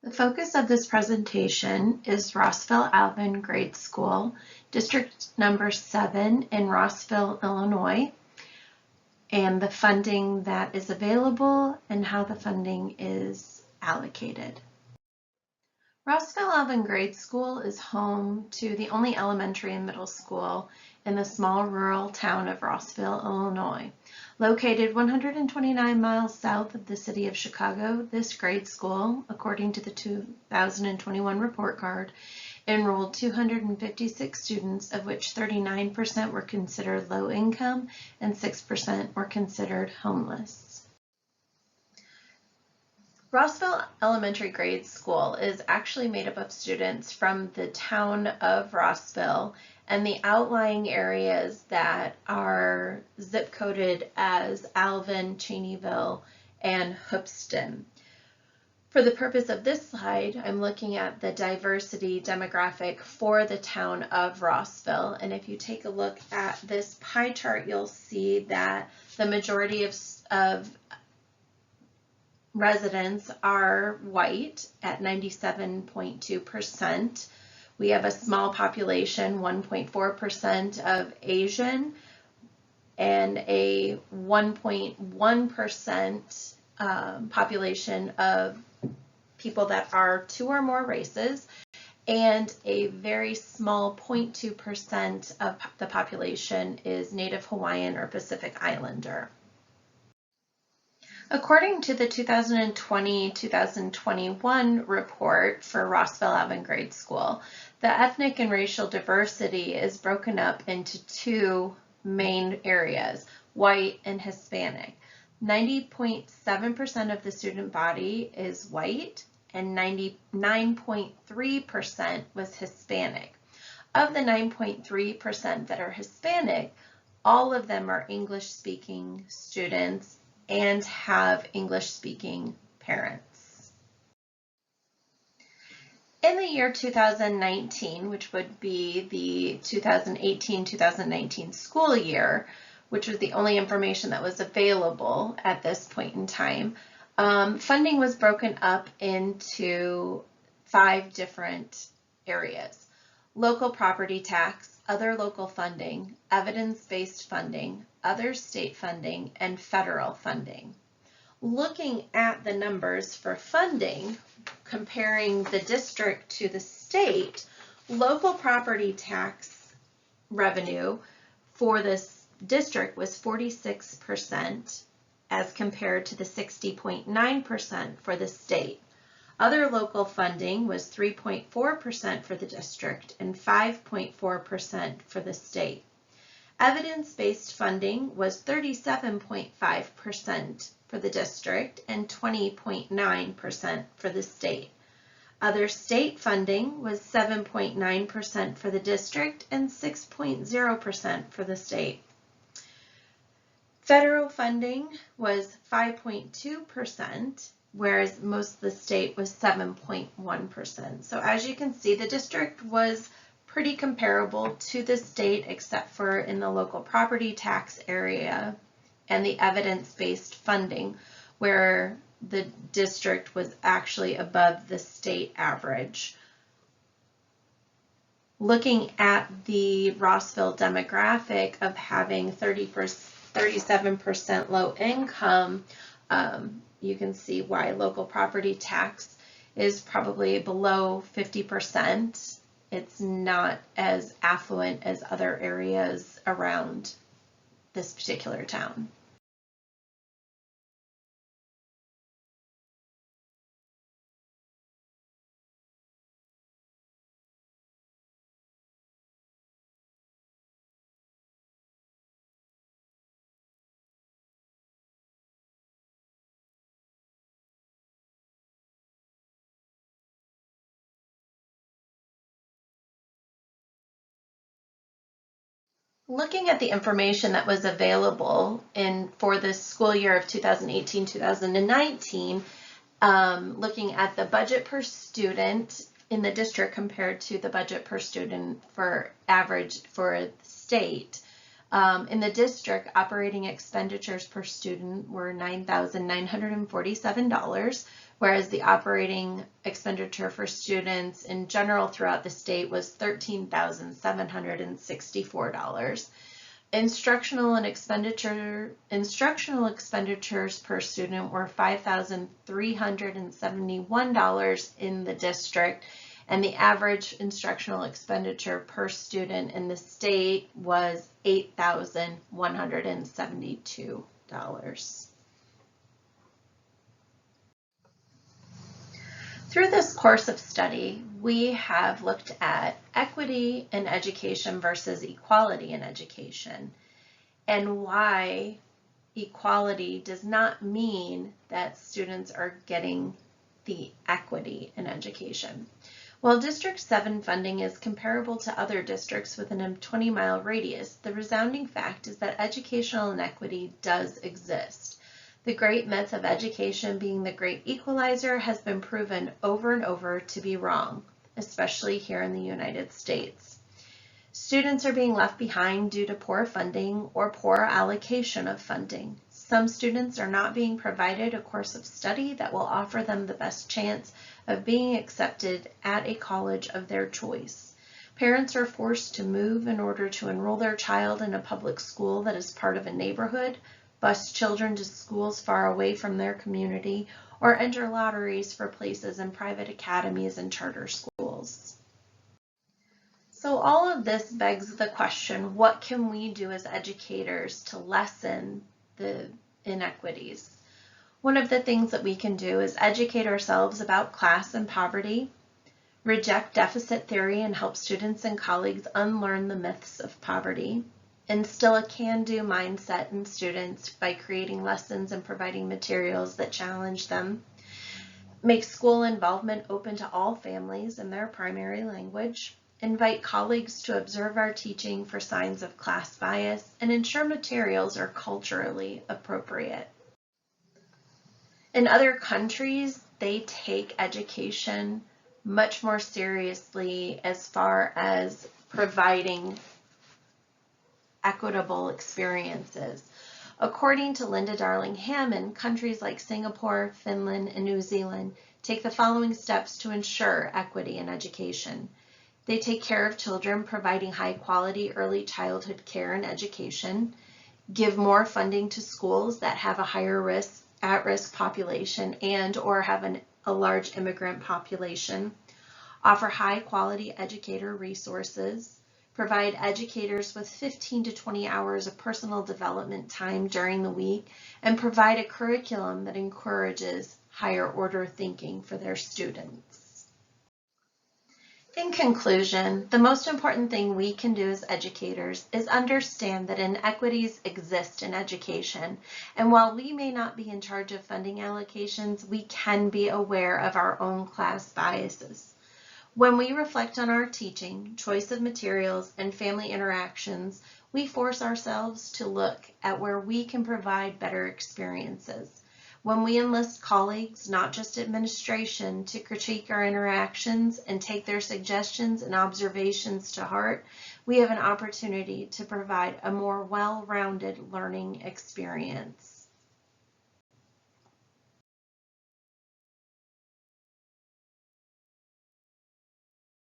The focus of this presentation is Rossville-Alvin Grade School, District number 7 in Rossville, Illinois, and the funding that is available and how the funding is allocated. Rossville-Alvin Grade School is home to the only elementary and middle school in the small rural town of Rossville, Illinois. Located 129 miles south of the city of Chicago, this grade school, according to the 2021 report card, enrolled 256 students, of which 39% were considered low income and 6% were considered homeless. Rossville Elementary Grade School is actually made up of students from the town of Rossville and the outlying areas that are zip coded as Alvin, Cheneyville, and Hoopeston. For the purpose of this slide, I'm looking at the diversity demographic for the town of Rossville. And if you take a look at this pie chart, you'll see that the majority of residents are white at 97.2%. We have a small population, 1.4% of Asian, and a 1.1% population of people that are 2 or more races, and a very small 0.2% of the population is Native Hawaiian or Pacific Islander. According to the 2020-2021 report for Rossville-Alvin Grade School, the ethnic and racial diversity is broken up into 2 main areas, white and Hispanic. 90.7% of the student body is white and 99.3% was Hispanic. Of the 9.3% that are Hispanic, all of them are English-speaking students and have English-speaking parents. In the year 2019, which would be the 2018-2019 school year, which was the only information that was available at this point in time, funding was broken up into 5 different areas: local property tax, other local funding, evidence-based funding, other state funding, and federal funding. Looking at the numbers for funding, comparing the district to the state, local property tax revenue for this district was 46% as compared to the 60.9% for the state. Other local funding was 3.4% for the district and 5.4% for the state. Evidence-based funding was 37.5% for the district and 20.9% for the state. Other state funding was 7.9% for the district and 6.0% for the state. Federal funding was 5.2%, whereas most of the state was 7.1%. So as you can see, the district was pretty comparable to the state, except for in the local property tax area and the evidence-based funding, where the district was actually above the state average. Looking at the Rossville demographic of having 37% low income, you can see why local property tax is probably below 50%. It's not as affluent as other areas around this particular town. Looking at the information that was available for the school year of 2018-2019, looking at the budget per student in the district compared to the budget per student for average for the state. In the district, operating expenditures per student were $9,947, whereas the operating expenditure for students in general throughout the state was $13,764. Instructional expenditures per student were $5,371 in the district, and the average instructional expenditure per student in the state was $8,172. Through this course of study, we have looked at equity in education versus equality in education, and why equality does not mean that students are getting the equity in education. While District 7 funding is comparable to other districts within a 20-mile radius, the resounding fact is that educational inequity does exist. The great myth of education being the great equalizer has been proven over and over to be wrong, especially here in the United States. Students are being left behind due to poor funding or poor allocation of funding. Some students are not being provided a course of study that will offer them the best chance of being accepted at a college of their choice. Parents are forced to move in order to enroll their child in a public school that is part of a neighborhood, bus children to schools far away from their community, or enter lotteries for places in private academies and charter schools. So all of this begs the question, what can we do as educators to lessen the inequities? One of the things that we can do is educate ourselves about class and poverty, reject deficit theory and help students and colleagues unlearn the myths of poverty, instill a can-do mindset in students by creating lessons and providing materials that challenge them, make school involvement open to all families in their primary language, invite colleagues to observe our teaching for signs of class bias, and ensure materials are culturally appropriate. In other countries, they take education much more seriously as far as providing equitable experiences. According to Linda Darling Hammond, countries like Singapore, Finland, and New Zealand take the following steps to ensure equity in education. They take care of children, providing high-quality early childhood care and education, give more funding to schools that have a higher at-risk population and or have a large immigrant population, offer high-quality educator resources, provide educators with 15 to 20 hours of personal development time during the week, and provide a curriculum that encourages higher order thinking for their students. In conclusion, the most important thing we can do as educators is understand that inequities exist in education, and while we may not be in charge of funding allocations, we can be aware of our own class biases. When we reflect on our teaching, choice of materials, and family interactions, we force ourselves to look at where we can provide better experiences. When we enlist colleagues, not just administration, to critique our interactions and take their suggestions and observations to heart, we have an opportunity to provide a more well-rounded learning experience.